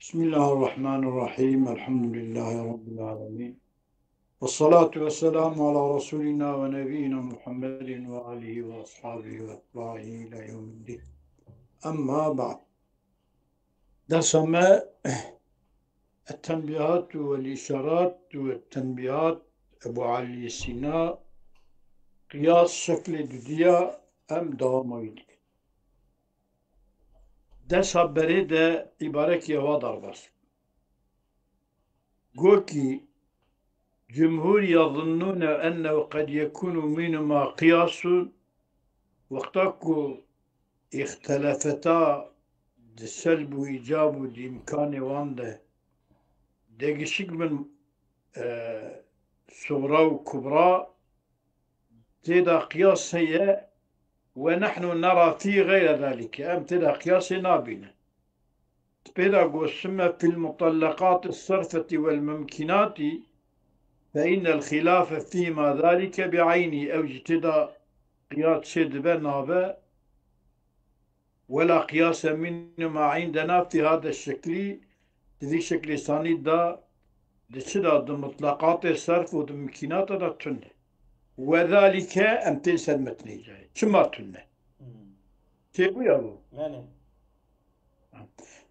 بسم الله الرحمن الرحيم الحمد لله رب العالمين والصلاة والسلام على رسولنا ونبينا محمد وآله وأصحابه وأتباعه إلى يوم الدين. أما بعد، درس ما التنبيهات والإشارات والتنبيهات أبو علي سيناء قياس شكل دودية أم دوامويد. درس بريد عبارك يوادر بس قوكي جمهور يظنون أنه قد يكون منهما قياس وقتكو اختلفتا سلب وإيجاب بإمكان وانده دقشق من صغرى وكبرى تدا قياس هي ونحن نرى في غير ذلك أم تدا قياس نابنا تبدا قسم في المطلقات الصرفة والممكنات فإن الخلاف فيما ذلك بعيني أو اجتدى قياس سيد بنابا ولا قياس منهما عندنا في هذا الشكل ذي شكل ثاني دا دشدا مطلقات الصرف والممكنات دا تنه وذلك أم تنسى المتني جاي شما تنه تيبو يا أبو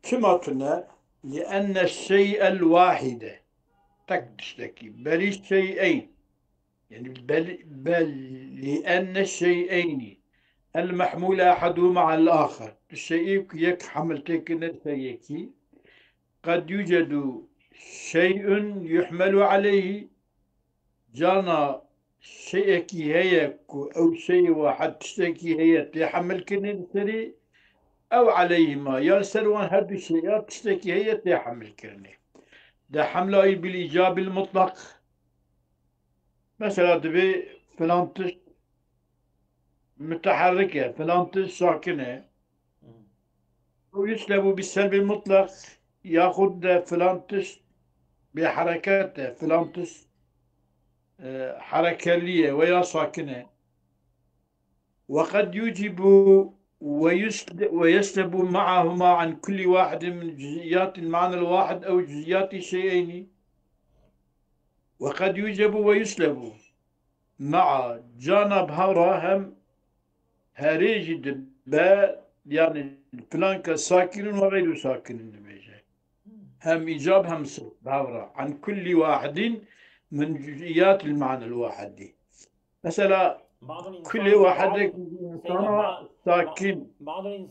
شما تنه لأن الشيء الواحد تكتشتكي بل الشيئين يعني بل لأن الشيئين المحمول أحدهما على الآخر الشيء يك حملتك نتيكي قد يوجد شيء يحمل عليه جانا شيء هي أو شيء واحد تشتكي هي تحمل كنتري أو عليهما يرسلون هذه الشيئات تشتكي هي تحمل كنتري ده حمله بالإيجاب المطلق مثلا تبي فلانتش متحركة فلانتش ساكنة ويسلب بالسلب المطلق ياخذ فلانتش بحركاته فلانتش حركة لية ويا ساكنة وقد يوجب ويسلب معهما عن كل واحد من جزئيات المعنى الواحد أو جزئيات الشيئين وقد يوجب ويسلب مع جانب هراهم هريج با يعني فلانك ساكن وغير ساكن هم إيجاب هم سلب بهورا عن كل واحد من جزئيات المعنى الواحد دي. مثلا كل واحد إنسان ساكن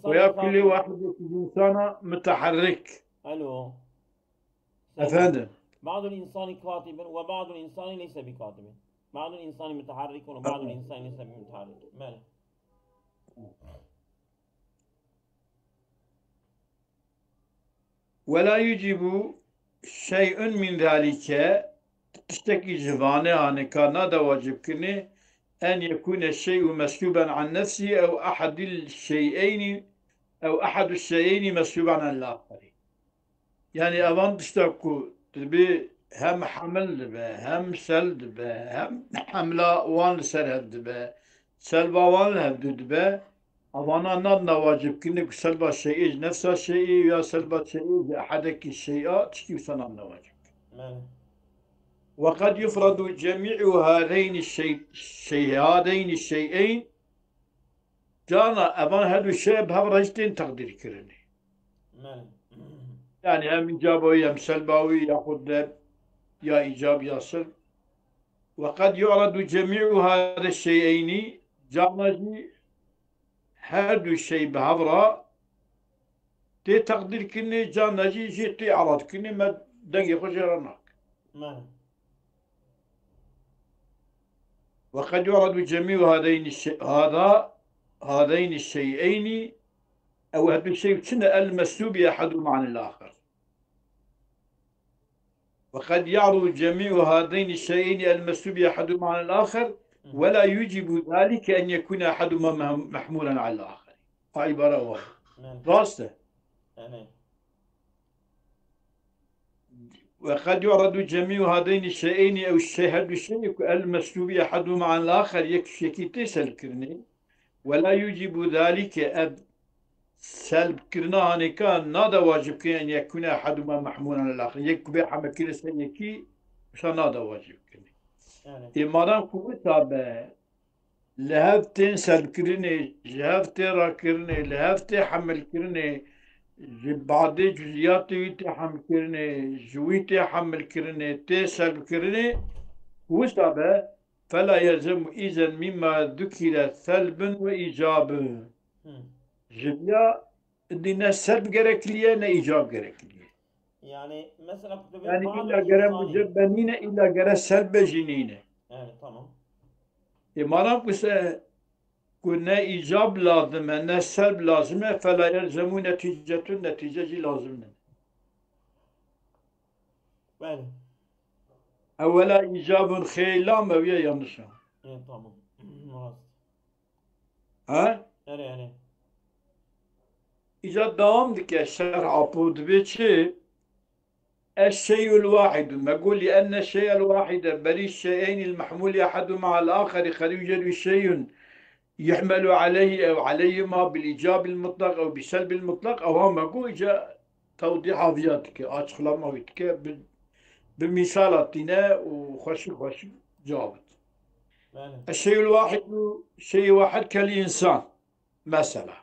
ويا كل واحد إنسان متحرك. ألو أفندم بعض الإنسان كاتب وبعض الإنسان ليس بكاتب بعض الإنسان متحرك وبعض الإنسان ليس بمتحرك ماله ولا يجب شيء من ذلك تشتكي جفانه عن كان هذا واجب كنه أن يكون الشيء مسلوبا عن نفسه أو أحد الشيئين مسلوبا عن الآخر يعني أبان تشتكو تبي هم حمل دبا هم سل دبا هم حملة وان سرهد دبا سلبا وان هد دبا أبانا نادنا واجب كنك سلبا الشيء نفس الشيء يا سلبا الشيء أحدك الشيء تشكي سنانا واجب ماله وقد يفرض جميع هذين الشيئين جانا أبان هذا الشيء بهبرجتين تقدير كرني ماله يعني هم إيجابي هم سلباوي يأخذ يا إيجاب يا سلب وقد يعرض جميع هذا الشيئين جانجي هذا الشيء بهبرا تي تقدير كني جانجي جي عرض كني ما دنجي خجرناك ماله وقد يعرض جميع هذين الشيئين أو هذا الشيء كنا المسلوب أحدهما عن الآخر وقد يعرض جميع هذين الشيئين المسلوب أحدهما عن الآخر ولا يوجب ذلك أن يكون أحدهما محمولا على الآخر عبارة واحدة راسته وقد يعرض جميع هذين الشيئين أو هذا الشيء المسلوب أحدهما عن الآخر يكفي تسل كرني ولا يوجب ذلك سلب كرنا هنيكا نادا واجب كي أن يكون أحدهما محمولا على الآخر يك بي حمل كري سيكي مش نادا واجب كني يعني إماران كوتا به لهفتين سلب كرني جهفتي را كرني لهفتي حمل كرني بعض جزئيات تحمل كرني جويتي حمل كرني تي سلب كرني وسبب فلا يلزم إذا مما ذكر سلب وإيجاب هم. جديا دينا سلب gerekliye ne icab gerekliye. يعني مثلا كنت بقول Yani بعض illa gere الإنساني. mücebbenine illa gere selbe jinine. يعني تمام. Madem kuse ne icab lazım ne selb lazım fela yelzemu neticetun neticeci lazım. بله. Evvela icabın kheyla meviye yanlış. يعني تمام. راست. Ha? يعني İcab devam dike şerh apud biçi الشيء الواحد ما قول لأن الشيء الواحد بل الشيئين المحمول أحدهما على الآخر قد يوجد شيء يحمل عليه أو عليهما بالإيجاب المطلق أو بالسلب المطلق أو هم قول جاء توضيح عافياتك أشخلام عافيتك بمثالاتنا وخش جاوبت بله. الشيء الواحد شيء واحد كالإنسان مثلا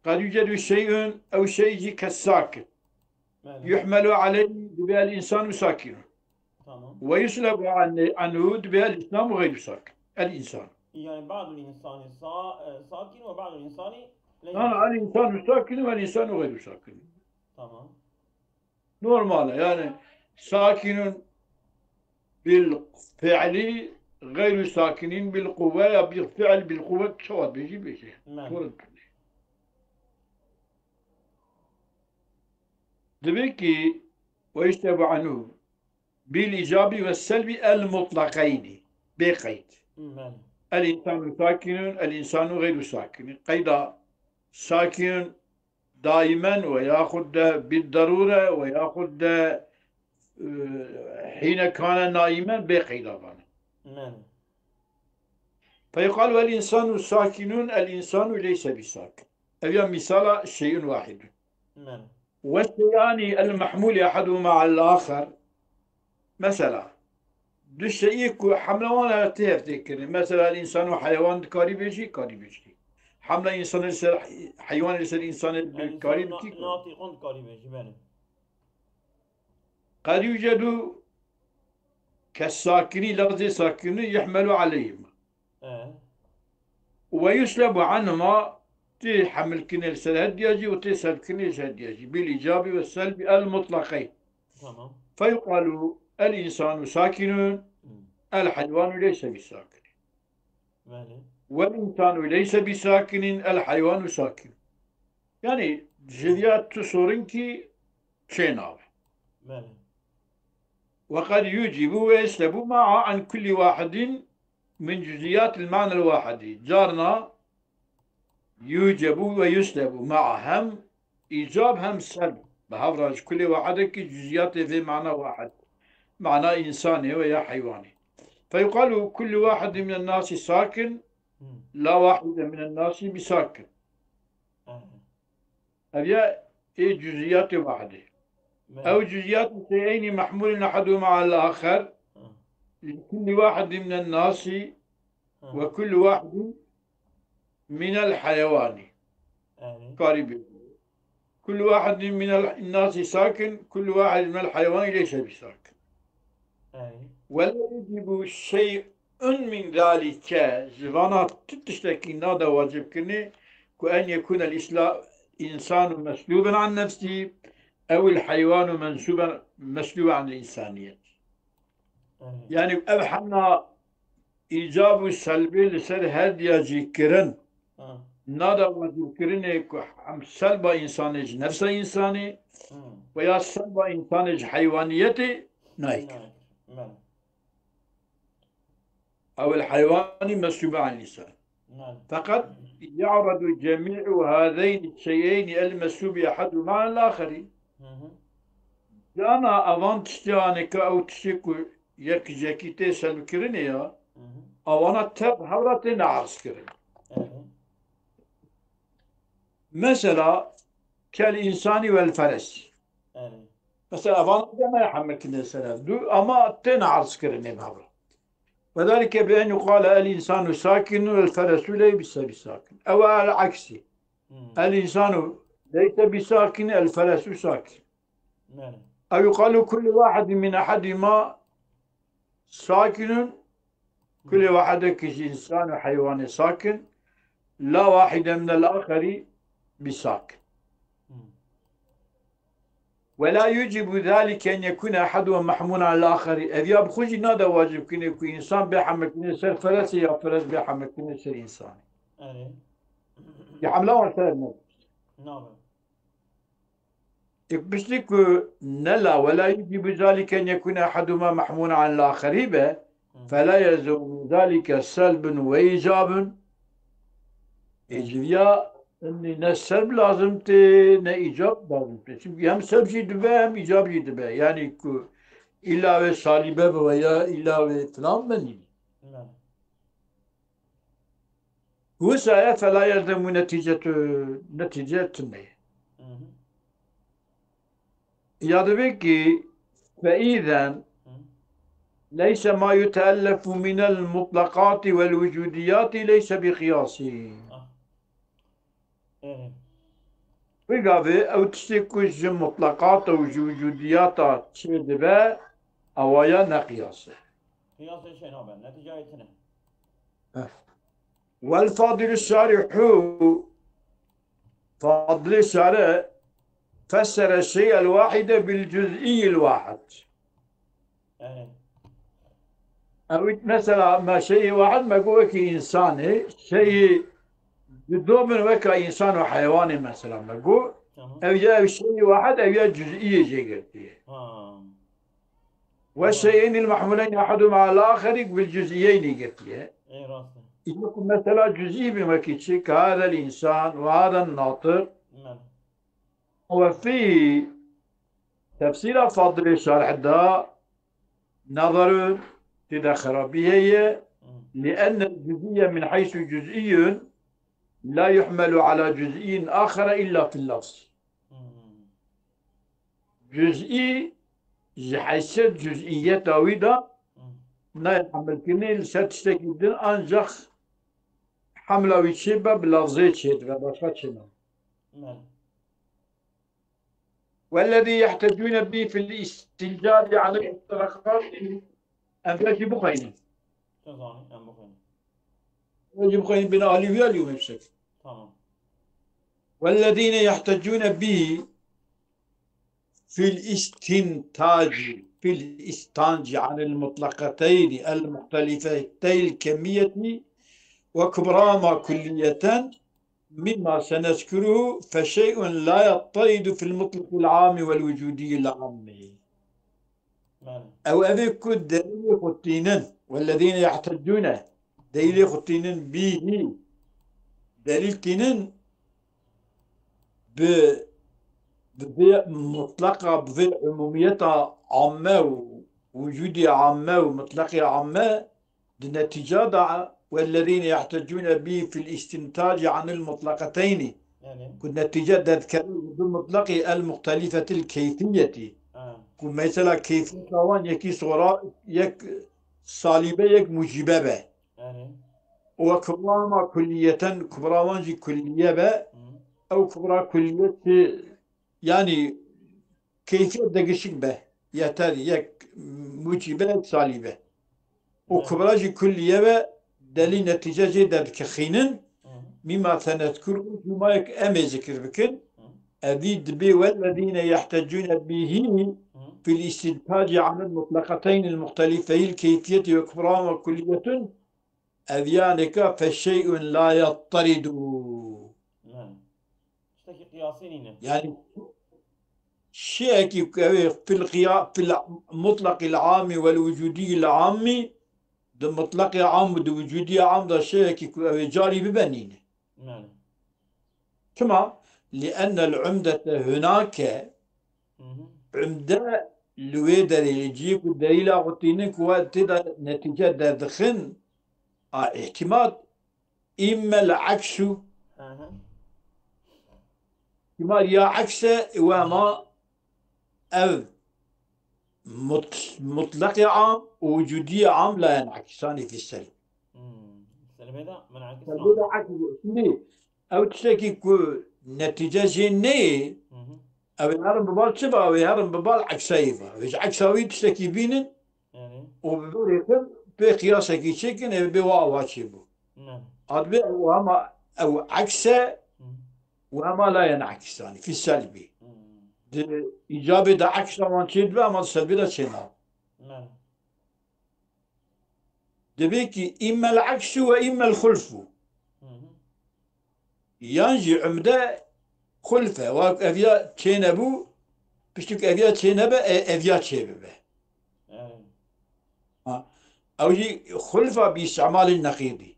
قد يوجد شيء أو شيء كالساكن بله. يحمل عليه بها الإنسان ساكن تمام. ويسلب عنه بها الإسلام غير ساكن الإنسان يعني بعض الإنسان ساكن وبعض الإنسان ليس الإنسان ساكن والإنسان غير ساكن تمام. نورمال يعني ساكن بالفعل غير ساكنين بالقوة يا بالفعل بالقوة شوات بيجي بله. demek ki ويشتب عنه بالإيجاب والسلب المطلقين بقيد بله. الإنسان ساكن الإنسان غير ساكن قيد ساكن دائما ويأخذ بالضرورة ويأخذ حين كان نائما بقيد بله. فيقال والإنسان ساكن الإنسان ليس بساكن أبي مثال شيء واحد بله. والشيئان المحمول أحدهما على الآخر مثلا دو شيء حملوان تفتكر مثلا الإنسان وحيوان كاري بيجي حملة إنسان لسر حيوان لسر إنسان كاري الإنسان بيجي ناطق قريب بله. قد يوجد كالساكن لفظ ساكن يحمل عليهما ويسلب عنهما تحمل كن لسر هدياجي وتسلب كن لسر هدياجي بالإيجاب والسلب المطلقين تمام. فيقال الإنسان ساكن الحيوان ليس بساكن بله. والإنسان ليس بساكن الحيوان ساكن يعني جزئيات تصورن كي شيناو بله. وقد يوجب ويسلب مع عن كل واحد من جزئيات المعنى الواحد جارنا يوجب ويسلب مع هم إيجاب هم سلب بهفرج كل واحد كي جزئيات في معنى واحد معنى إنساني ويا حيواني فيقال كل واحد من الناس ساكن لا واحد من الناس بساكن هذه إيه جزئيات واحدة أو جزئيات شيئين محمول أحدهما على الآخر لكل واحد من الناس وكل واحد من الحيوان قريب كل واحد من الناس ساكن كل واحد من الحيوان ليس بساكن ولا يجب شيء من ذلك زبانات تشتكي نادا واجب كني كأن يكون الإنسان مسلوبا عن نفسه أو الحيوان مسلوبا عن الإنسانية يعني أبحنا إيجاب السلبي لسر هدية جيكرن نادا واجب كرني هم سلبا إنسانج نفس إنساني ويا سلبا إنسانج حيوانيتي نايك أو الحيوان مسلوب عن الإنسان فقد يعرض جميع هذين الشيئين المسلوب أحدهما على الآخر أنا أظن تشتانك أو تشتكو يك جاكيتي سلب كرنيا أو أنا تب هورتين عرس كرن مثلا كالإنسان والفرس يعني مثلا أفضل ما يحمل كنا سلام دو أما تنعرض كرني بهذا وذلك بأن يقال الإنسان ساكن والفرس ليس بساكن أو على العكس الإنسان ليس بساكن الفرس ساكن يعني أو يقال كل واحد من أحدهما ساكن كل واحد كإنسان وحيوان ساكن لا واحد من الآخر بساكن ولا يجب ذلك أن يكون أحدهما محمولا على الآخر إذا بخوجي نادا واجب كن يكون إنسان بيحمل كن سر فرس يا فرس بيحمل كن سر إنسان يعني يحملون سر نعم بشتك نلا ولا يجب ذلك أن يكون أحدهما محمولا على الآخر به فلا يلزم ذلك سلب وإيجاب إيجابية إني نسلب لازم نا إيجاب لازم çünkü hem سلب دبه hem إيجاب دبه yani ilave salibe veya ilave falan ben نعم وساء فلا يلزم نتيجة ne يا ki فإذا ليس ما يتألف من المطلقات والوجوديات ليس بقياسي وقابي أو تشتكوش مطلقات أو وجوديات تشدبه أوايا نقياسه قياس شيء نوبة نتيجة يتنه والفاضل الشارح فاضل الشارع فسر الشيء الواحد بالجزئي الواحد أو مثلا ما شيء واحد ما هو كإنسان شيء بدون من وكا إنسان وحيوان مثلا ما هو أو جاء شيء واحد أو جاء جزئية جيجرتيه والشيئين المحمولين أحدهما على الآخر بالجزئيين جرتيه يكون مثلا جزئي بمكيتشي هذا الإنسان وهذا الناطق وفي تفسير فاضل الشارح ده نظر تدخل به لأن الجزئية من حيث جزئي لا يحمل على جزئي آخر إلا في اللفظ جزئي حيث جزئية تاويدا لا يحمل كني لستشتكي جدا أنجح حملة ويشبه بلفظي شيء والذي يحتجون به في الاستنجاد على المطلقات أن يجب خيني يجب خيني بين أهلي اليوم بشكل والذين يحتجون به في الاستنتاج عن المطلقتين المختلفتين الكمية وكبراهما كلية مما سنذكره فشيء لا يضطرد في المطلق العام والوجودي العام أو أذكر دليل خطينا والذين يحتجون دليل خطينا به دليل تنين بمطلقة بعمومية عامة ووجودية عامة ومطلقة عامة النتيجة والذين يحتجون به في الاستنتاج عن المطلقتين كالنتيجة تذكر بالمطلق المختلفة الكيفية مثلا كيفية وان يكي صورة يك صالبة يك مجيبة وكبراما كلية كبراما جي كلية أو كبرى كلية يعني كيفية دقشك به يتالي يك مجيبة صالبة وكبرى جي كلية دليل نتيجة جدا كخينن مما سنذكره فيما أمي ذكر بكن أبيد بي والذين يحتجون به في الاستنتاج عن المطلقتين المختلفتين الكيفية وكبراهما كلية أذيانك فالشيء لا يضطرد يعني شيء في المطلق العام والوجودي العام ده مطلق عام ده وجودي عام ده شيء جاري ببنينه تمام لأن العمدة هناك عمدة لويدة يجيب الدليل أعطينك وتدا نتيجة دخن احتمال إما العكس احتمال يا عكسه وما أو مطلق عام ووجودية عام لا ينعكسان في السلب. السلب هذا منعكس فبدا عكس ليه أو تشتكي كو نتيجة جينية أو يهرم ببال شبه أو يهرم ببال عكسيفة إيش عكساوي تشتكي بينن يعني وبدور يكون بقياسة كي شكل بواو هاتشيبو نعم أطبع وهما أو عكسه وهما لا ينعكسان في السلبي إيجابي دا عكسه وان تشيد أما السلبي دا تشينا نعم دبيكي إما العكس وإما الخلف ينجي عمده خلفه وأفيا تشينبو بشتك أفيا تشينبه أفيا تشيبه أو يجي خلفه باستعمال النقيضي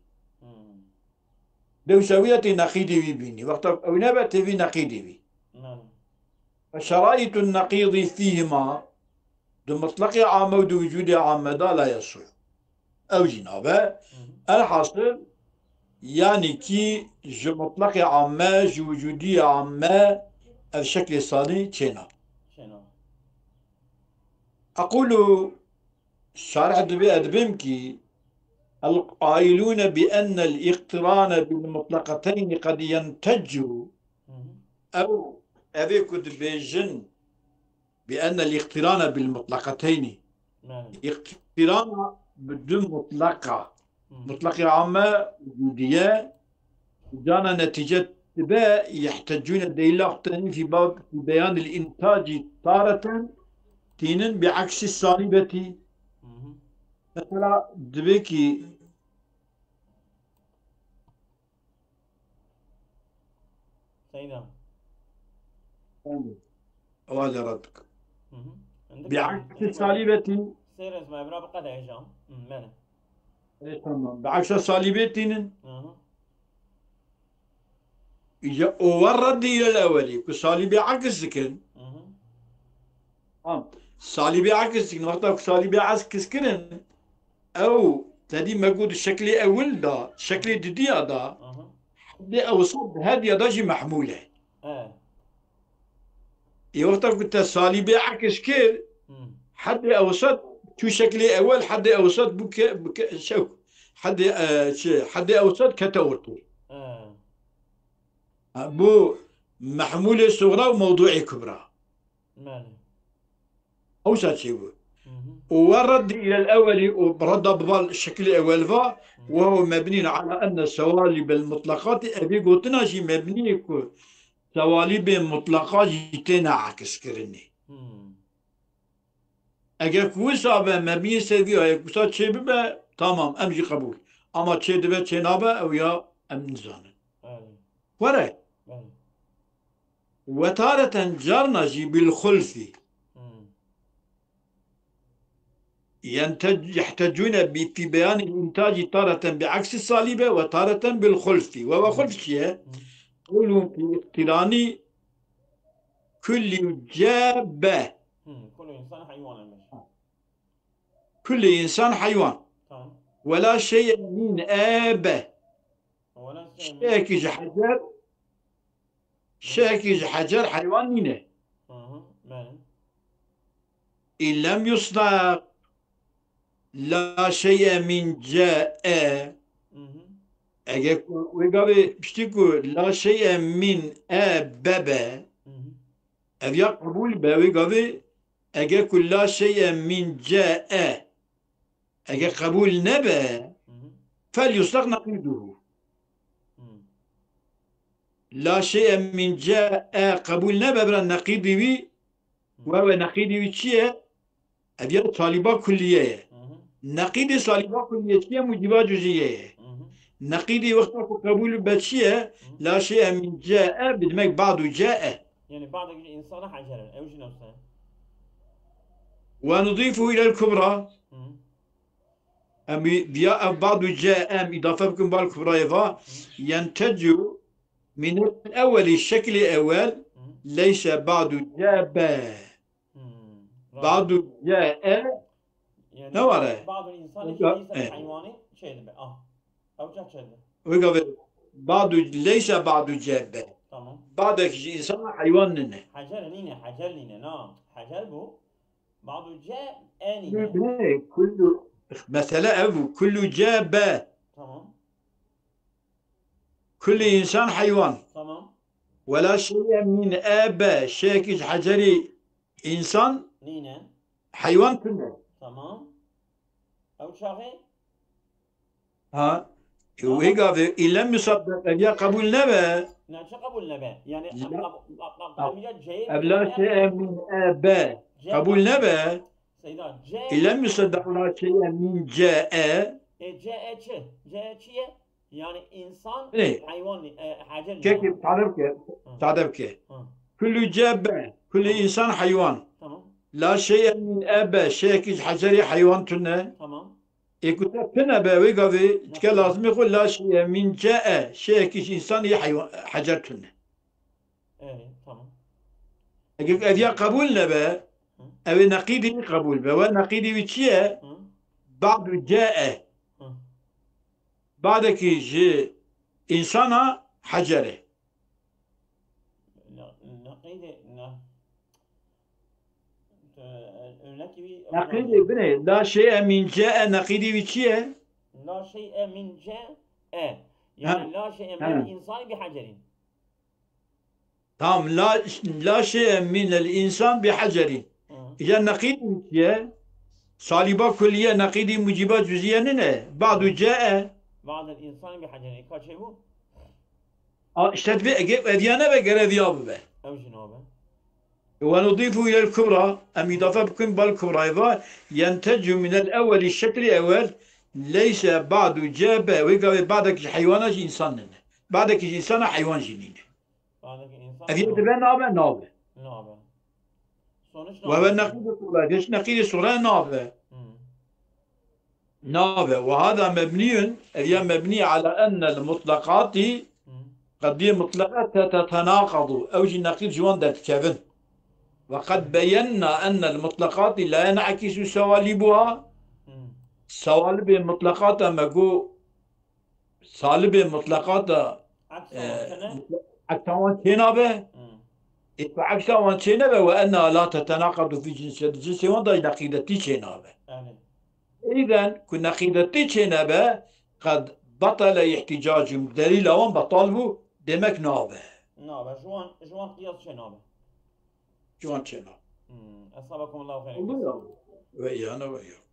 لو سويت نقيضي بيني وقت أو نبت في نقيضي بي فشرائط النقيض فيهما دو مطلق عام ودو وجود عام دا لا يصح أو جنابه الحاصل يعني كي جو مطلق عامة جو وجودي عامة الشكل الثاني تشينا أقول شارع دبي أدبمكي القائلون بأن الاقتران بالمطلقتين قد ينتج أو أبيكو دبيجن بأن الاقتران بالمطلقتين اقتران بدون مطلقة مطلقة عامة وجودية جانا نتيجة تبا يحتجون الدليل في باب في بيان الإنتاج تارة تينن بعكس الصالبة مثلا دبيكي سيدا وهذا ردك بعكس الصالبة سير اسمه ابن بقى هشام ماله تمام بعكس الصالبة تينن ورد إلى الأولي كصالبة عكس كن صالبة عكس كن وقتها صالبة عكس كن أو تدي موجود الشكل أول دا شكل جديد دا دي أوصد هذه داجي محمولة وقتها كنت صالبة عكس كن حد أوصد شو شكل أول حد أوصد بك شو حد أوصد كتورطو بو محمولة صغرى وموضوع كبرى أوسع شيء ورد إلى الأول ورد ببال الشكل الأول وهو مبني على أن السوالب المطلقات أبي قلتنا شيء مبني سوالب مطلقات جتنا عكس كرني أجا كوسا مبني سوي أي كوسا شيء ببا تمام أمشي قبول أما شيء دبا شيء نابا أو يا أمنزان ورا وتارة جرنجي بالخلف يحتجون في بيان الإنتاج تارة بعكس الصالبة وتارة بالخلف وهو خلف شيء قولوا في اقتران كل جابة كل إنسان حيوان كل إنسان حيوان ولا شيء من آبه شاكج حجر شاكج حجر حيوان منه إن لم يصدق لا شيء من جاء أجا وقابل بشتكو لا شيء من بابا أبيا قبول باوي قابل أجا كل لا شيء من جاء أجا قبول نبا فليصدق نقيضه لا شيء من جاء قبول نبا برا نقيضي بي وهو نقيضي بي شيء أبيا طالبا كلية نقيض صالبا كلية موجبات جزئية نقيض وقتك قبول بشيء لا شيء من جاء بدمك بعض جاء يعني بعض الإنسان حجرا أو جنوسا ونضيفه إلى الكبرى بعض جاء إضافة بكم بعض الكبرى ينتج من الأول الشكل الأول ليس بعض جاء بعض جاء يعني نوره بعض الإنسان ليس حيواني شيء أو جاء شيء وقبل بعض ليس بعض جاء tamam. بعدك إنسان حيوان ننه حجر نينه حجر نينه نعم حجر بو بعض جاء آنينه كل مثلا أبو كل جاب tamam كل إنسان حيوان tamam ولا شيء من شيء حجري إنسان نينه حيوان كله tamam أو شاغي ها وهيك إن لم يصدق أبيا قبول نبى نعم شو قبول نبه يعني لا. قبول جاء أبلا شيء من قبول نبى سيدا إن جاء لم يصدق لا شيء من جاء جاء شيء جاء شيء يعني إنسان إيه. حيوان حجر كيف نينه تعرف كيف ها كل جاب كل إنسان حيوان tamam لا شيء من شيء حجري حيوان تنه tamam يقول تنا بوي قضي تك لازم يقول لا شيء من جاء شيء إنسان حيوان حجر تنه evet tamam يقول أذيا قبول نبى أو نقيدي قبول بوا نقيدي وشيء hı بعد جاء hı بعدك جي إنسانا حجره نقيد örnek gibi نقيدي بني لا شيء من جاء نقيدي وشيء لا شيء من جاء يعني لا شيء من الإنسان بحجر تمام لا شيء من الإنسان بحجر hı إذا نقيدي وشيء صالبة كلية نقيدي موجبات جزئية نه بعد جاء بعد الإنسان بحجر kaç şey bu اشتد بأجيب أديانة بقرا ذياب به أو جنابه ونضيف إلى الكبرى أم إضافة بكم بالكبرى أيضا ينتج من الأول الشكل الأول ليس بعد جاب ويقال بعدك حيوانات إنسان بعدك إنسان حيوان جنين بعدaki insan هذه تبان نابه نابه نابه sonuç ne وهو olacak? النقيض الصورة ليش نقيض الصورة نابه Hı. نابه وهذا مبني اليوم مبني على أن المطلقات Hı. قد هي مطلقات تتناقض أوج النقيض جوان ده كيفن وقد بينا أن المطلقات لا ينعكس سوالبها Hı. سوالب المطلقات مجو سالب المطلقات Aks olmasına عكسوان تينابه Hı. عكسوان تينابه وأنها لا تتناقض في جنسية الجنس وانضا نقيدتي تينابه evet إذا كن نقيدتي تينابه قد بطل احتجاج دليل وان بطلبه دمك نابه نابه şu an kıyas şey nabe جوان تينابه Esabakum Allahu khayr الله وإيانا وإياكم